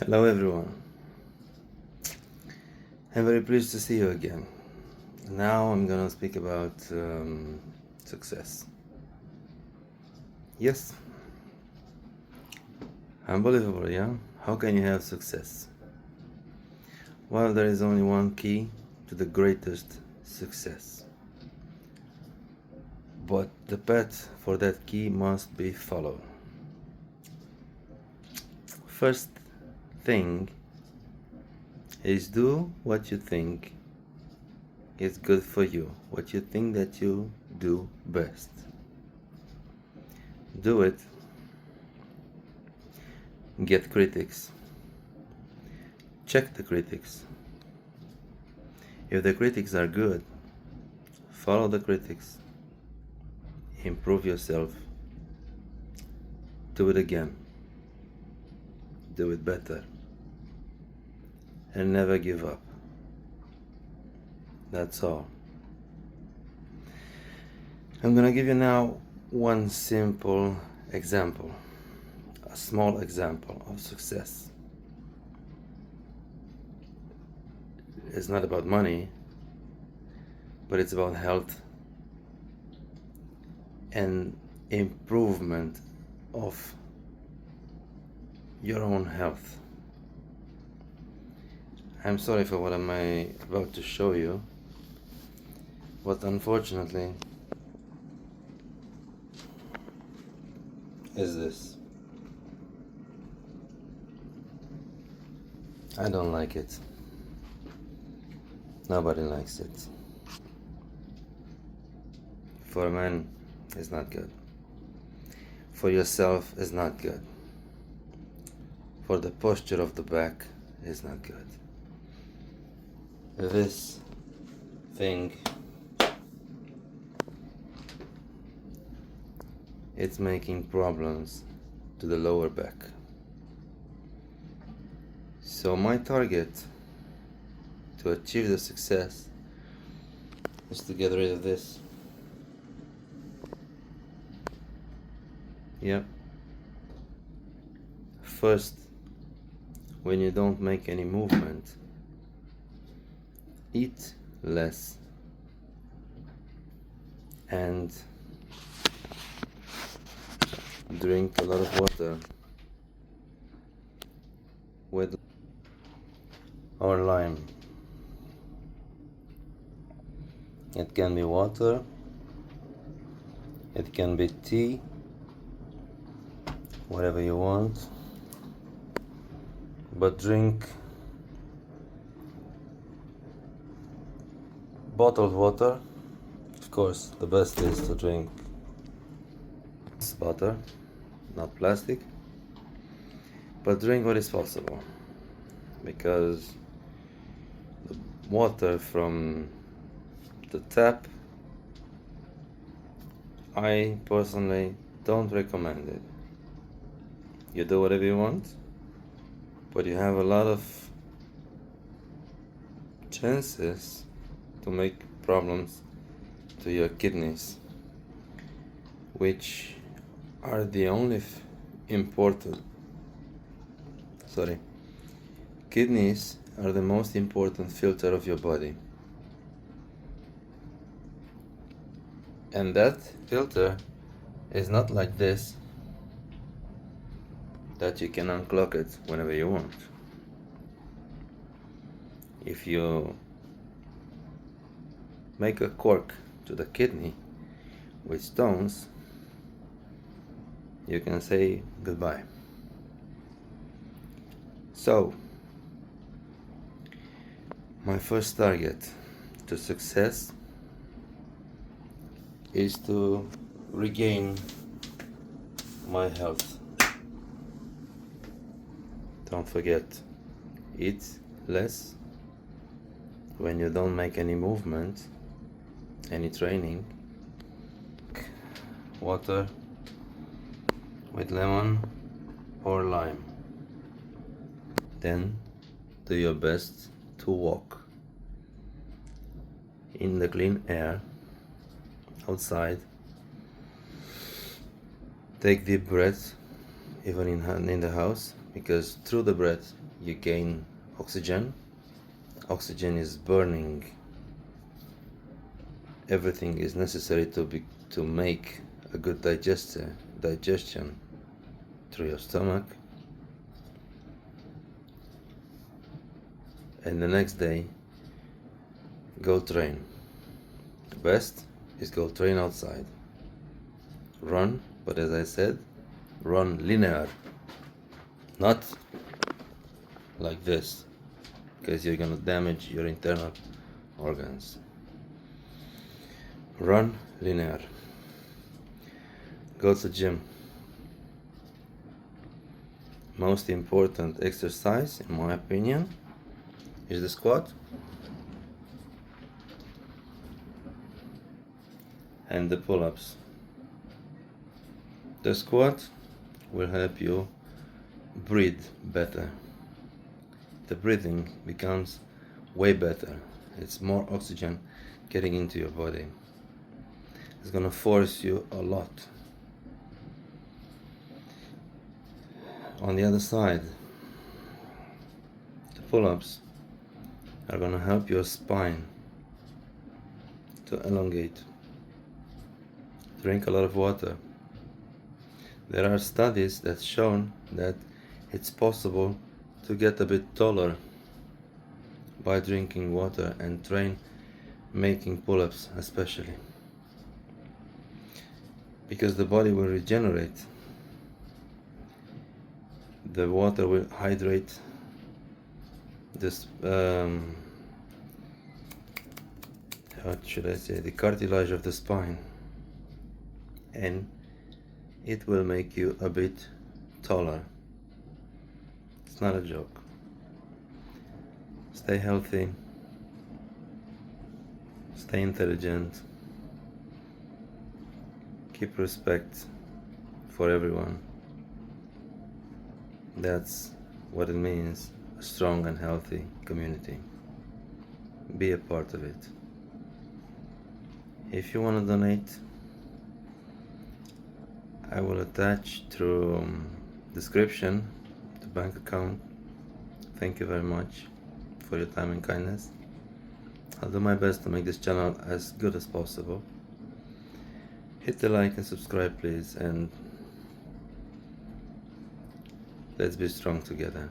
Hello everyone, I'm very pleased to see you again. Now I'm gonna speak about success. Yes, unbelievable, yeah? How can you have success? Well, there is only one key to the greatest success. But the path for that key must be followed. First thing is do what you think is good for you, what you think that you do best. Do it. Get critics. Check the critics. If the critics are good, follow the critics. Improve yourself. Do it again. Do it better. And never give up. That's all. I'm gonna give you now one simple example, a small example of success. It's not about money, but it's about health and improvement of your own health. I'm sorry for what I'm about to show you, but unfortunately is this. I don't like it. Nobody likes it. For a man, it's not good. For yourself, it's not good. For the posture of the back, it's not good. This thing, it's making problems to the lower back. So my target to achieve the success is to get rid of this. Yep. First, when you don't make any movement, eat less and drink a lot of water with or lime. It can be water, it can be tea, whatever you want, but drink bottled water. Of course, the best is to drink water, not plastic, but drink what is possible, because the water from the tap, I personally don't recommend it. You do whatever you want, but you have a lot of chances to make problems to your kidneys, which are the only kidneys are the most important filter of your body, and that filter is not like this, that you can unclog it whenever you want. If you make a cork to the kidney with stones, you can say goodbye. So, my first target to success is to regain my health. Don't forget, eat less. When you don't make any movement, any training, water with lemon or lime. Then do your best to walk in the clean air outside. Take deep breaths even in the house, because through the breath you gain oxygen. Oxygen is burning everything is necessary to make a good digestion through your stomach. And the next day, go train. The best is go train outside. Run, but as I said, run linear, not like this, because you're gonna damage your internal organs. Run linear. Go to gym. Most important exercise, in my opinion, is the squat and the pull-ups. The squat will help you breathe better. The breathing becomes way better. It's more oxygen getting into your body. It's gonna force you a lot. On the other side, the pull-ups are gonna help your spine to elongate. Drink a lot of water. There are studies that shown that it's possible to get a bit taller by drinking water and train making pull-ups especially, because the body will regenerate. The water will hydrate this what should I say, the cartilage of the spine, and it will make you a bit taller. It's not a joke. Stay healthy, stay intelligent, keep respect for everyone. That's what it means, a strong and healthy community. Be a part of it. If you want to donate, I will attach through description the bank account. Thank you very much for your time and kindness. I'll do my best to make this channel as good as possible. Hit the like and subscribe please, and let's be strong together.